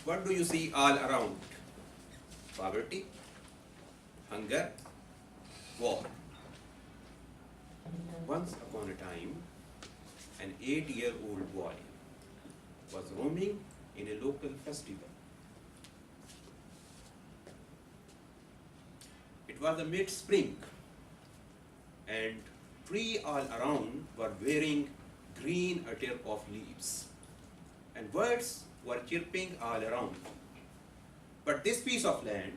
What do you see all around? Poverty, hunger, war. Once upon a time, an 8-year-old boy was roaming in a local festival. It was a mid-spring, and trees all around were wearing green attire of leaves, and birds were chirping all around. But this piece of land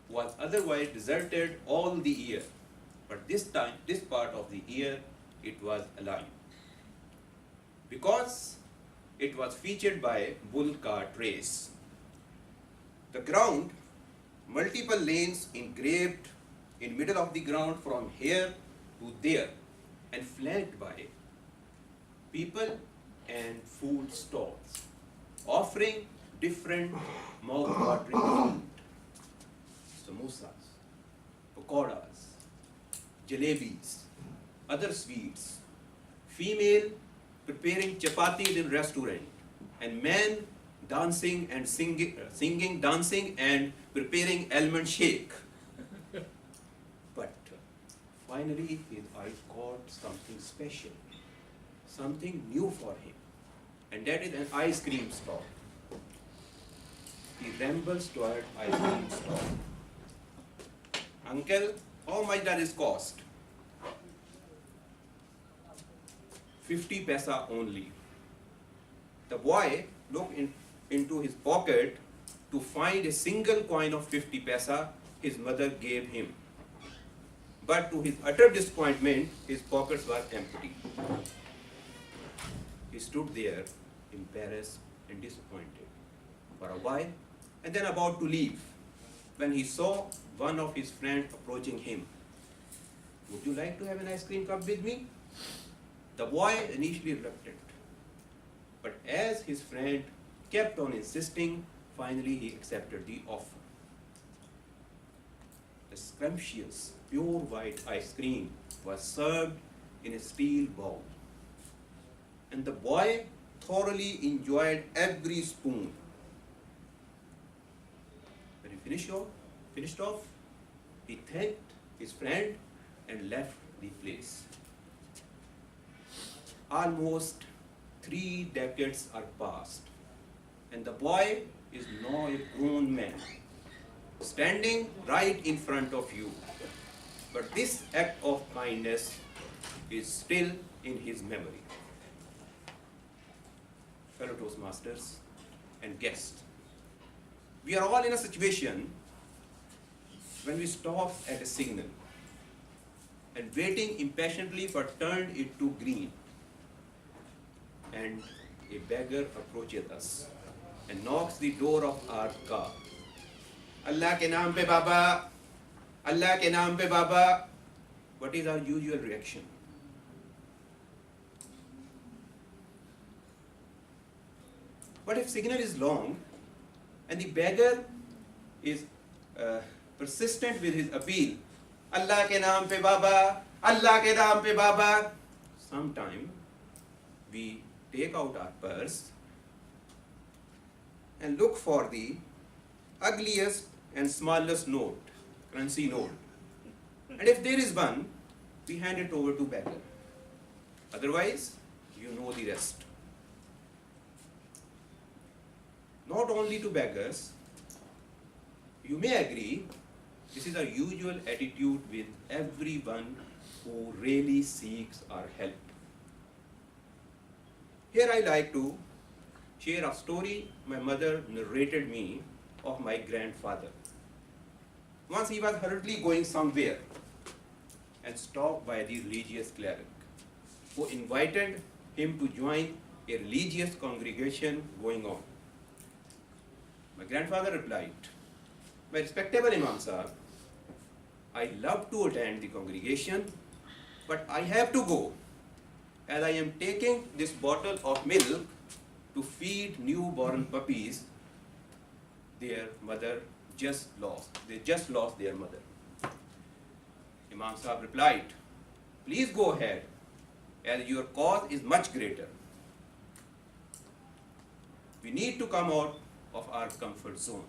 was otherwise deserted all the year. But this time, this part of the year, it was alive. Because it was featured by bull cart race. The ground, multiple lanes engraved in middle of the ground from here to there, and flanked by people and food stalls, offering different mouth-watering food, samosas, pakoras, jalebis, other sweets, female preparing chapatis in restaurant, and men dancing and singing, dancing and preparing almond shake. But finally his eyes caught something special, something new for him, and that is an ice cream stall. He rambles toward ice cream stall. Uncle, how much does this cost? 50 paisa only. The boy looked into his pocket to find a single coin of 50 paisa his mother gave him. But to his utter disappointment, his pockets were empty. He stood there, embarrassed and disappointed for a while, and then about to leave, when he saw one of his friends approaching him. Would you like to have an ice cream cup with me? The boy initially reluctant, but as his friend kept on insisting, finally he accepted the offer. The scrumptious, pure white ice cream was served in a steel bowl, and the boy thoroughly enjoyed every spoon. When he finished off, he thanked his friend and left the place. Almost 3 decades are passed, and the boy is now a grown man, standing right in front of you. But this act of kindness is still in his memory. Fellow Toastmasters and guests, we are all in a situation when we stop at a signal and waiting impatiently for turn it to green, and a beggar approaches us and knocks the door of our car. Allah ke naam pe Baba, Allah ke naam pe Baba. What is our usual reaction? But if signal is long and the beggar is persistent with his appeal, Allah ke naam pe Baba, Allah ke naam pe Baba, sometime we take out our purse and look for the ugliest and smallest note, currency note. And if there is one, we hand it over to beggar. Otherwise, you know the rest. Not only to beggars, you may agree, this is our usual attitude with everyone who really seeks our help. Here I like to share a story my mother narrated me of my grandfather. Once he was hurriedly going somewhere and stopped by the religious cleric, who invited him to join a religious congregation going on. My grandfather replied, "My respectable Imam Sahib, I love to attend the congregation, but I have to go as I am taking this bottle of milk to feed newborn puppies their mother just lost. They just lost their mother." Imam Sahib replied, "Please go ahead, as your cause is much greater. We need to come out of our comfort zone.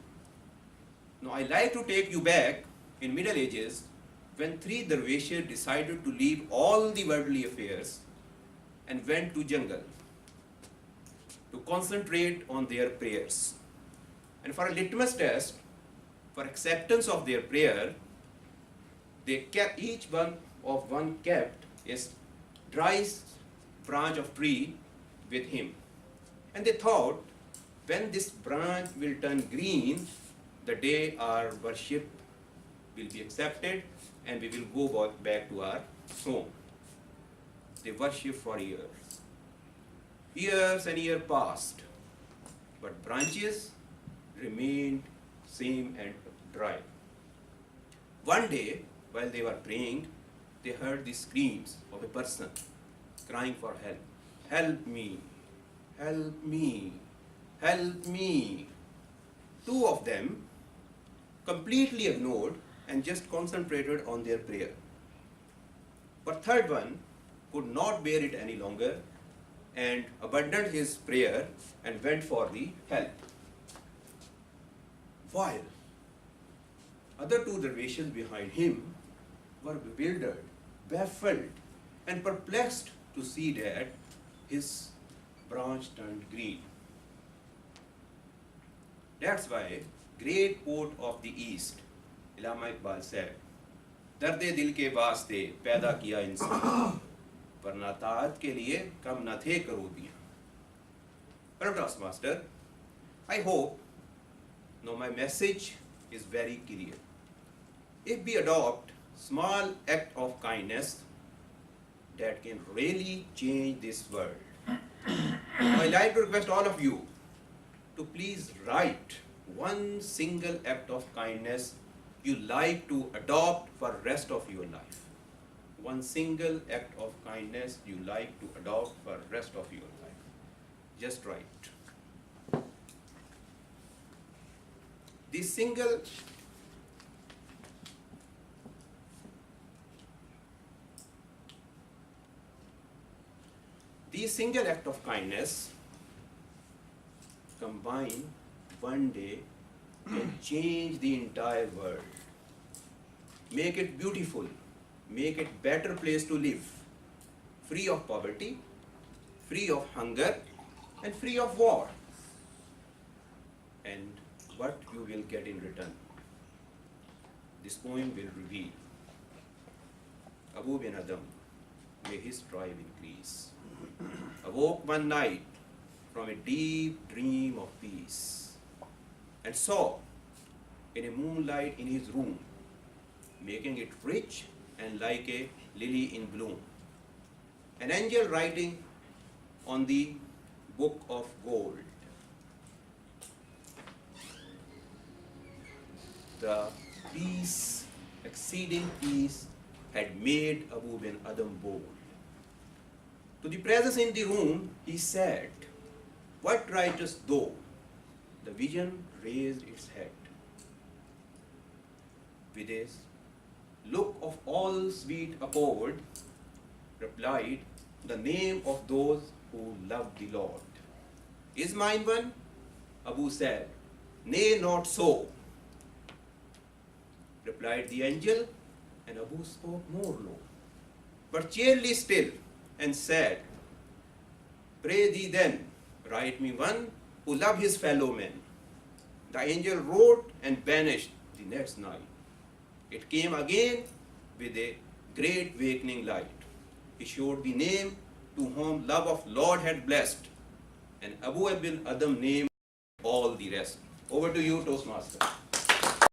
Now I like to take you back in Middle Ages when three dervishes decided to leave all the worldly affairs and went to jungle to concentrate on their prayers. And for a litmus test, for acceptance of their prayer, they kept each one kept a dry branch of tree with him. And they thought, when this branch will turn green, the day our worship will be accepted and we will go back to our home. They worshipped for years. Years and years passed, but branches remained same and dry. One day, while they were praying, they heard the screams of a person crying for help. Help me, help me, help me. Two of them completely ignored and just concentrated on their prayer. But third one could not bear it any longer and abandoned his prayer and went for the help. While other two dervishes behind him were bewildered, baffled, and perplexed to see that his branch turned green. That's why great poet of the East, Allama Iqbal said, दर्दे दिल के वास्ते पैदा किया इंसान वरना ताअत के लिए कम न थे करोड़ियां. Well, Toastmaster, I hope now my message is very clear. If we adopt small act of kindness that can really change this world, I like to request all of you to please write one single act of kindness you like to adopt for rest of your life. One single act of kindness you like to adopt for rest of your life. Just write. The single act of kindness combined one day can change the entire world. Make it beautiful, make it better place to live, free of poverty, free of hunger, and free of war. And what you will get in return, this poem will reveal. Abu bin Adam, may his tribe increase, awoke one night from a deep dream of peace and saw in a moonlight in his room, making it rich and like a lily in bloom, an angel writing on the book of gold. The peace, exceeding peace, had made Abu bin Adam bold. To the presence in the room, he said, "What writest thou?" The vision raised its head. With a look of all sweet accord, replied, "The name of those who love the Lord." "Is mine one?" Abu said, "Nay, not so," replied the angel, and Abu spoke more low, but cheerily still, and said, "Pray thee then, write me one who love his fellow men." The angel wrote and vanished the next night. It came again with a great awakening light. He showed the name to whom love of Lord had blessed, and Abu bin Adam named all the rest. Over to you, Toastmaster.